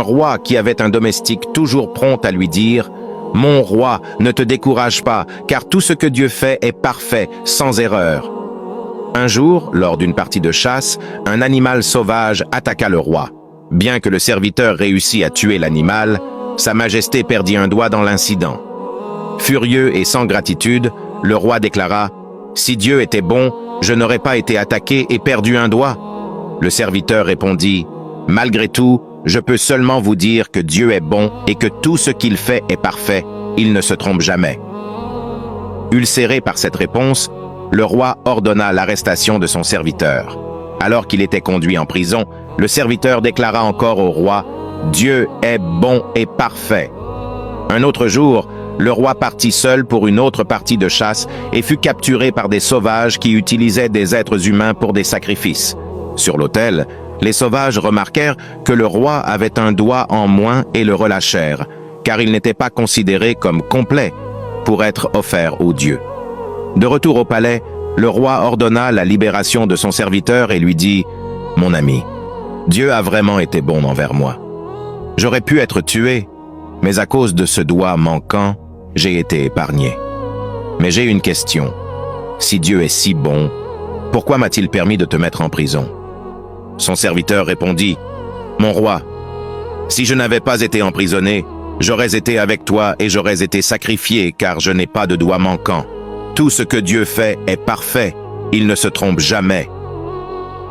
roi qui avait un domestique toujours prompt à lui dire « Mon roi, ne te décourage pas, car tout ce que Dieu fait est parfait, sans erreur. » Un jour, lors d'une partie de chasse, un animal sauvage attaqua le roi. Bien que le serviteur réussit à tuer l'animal, Sa Majesté perdit un doigt dans l'incident. Furieux et sans gratitude, le roi déclara « Si Dieu était bon, je n'aurais pas été attaqué et perdu un doigt. » Le serviteur répondit « Malgré tout, je peux seulement vous dire que Dieu est bon et que tout ce qu'il fait est parfait, il ne se trompe jamais. » Ulcéré par cette réponse, le roi ordonna l'arrestation de son serviteur. Alors qu'il était conduit en prison, le serviteur déclara encore au roi « Dieu est bon et parfait. » Un autre jour, le roi partit seul pour une autre partie de chasse et fut capturé par des sauvages qui utilisaient des êtres humains pour des sacrifices. Sur l'autel, les sauvages remarquèrent que le roi avait un doigt en moins et le relâchèrent, car il n'était pas considéré comme complet pour être offert aux dieux. De retour au palais, le roi ordonna la libération de son serviteur et lui dit « Mon ami, Dieu a vraiment été bon envers moi. J'aurais pu être tué, mais à cause de ce doigt manquant, j'ai été épargné. Mais j'ai une question. Si Dieu est si bon, pourquoi m'a-t-il permis de te mettre en prison ?» Son serviteur répondit « Mon roi, si je n'avais pas été emprisonné, j'aurais été avec toi et j'aurais été sacrifié car je n'ai pas de doigt manquant. Tout ce que Dieu fait est parfait, il ne se trompe jamais. »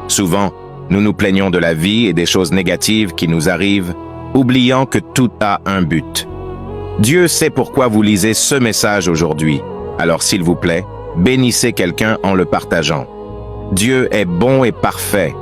Souvent, nous nous plaignons de la vie et des choses négatives qui nous arrivent, oubliant que tout a un but. Dieu sait pourquoi vous lisez ce message aujourd'hui. Alors s'il vous plaît, bénissez quelqu'un en le partageant. Dieu est bon et parfait.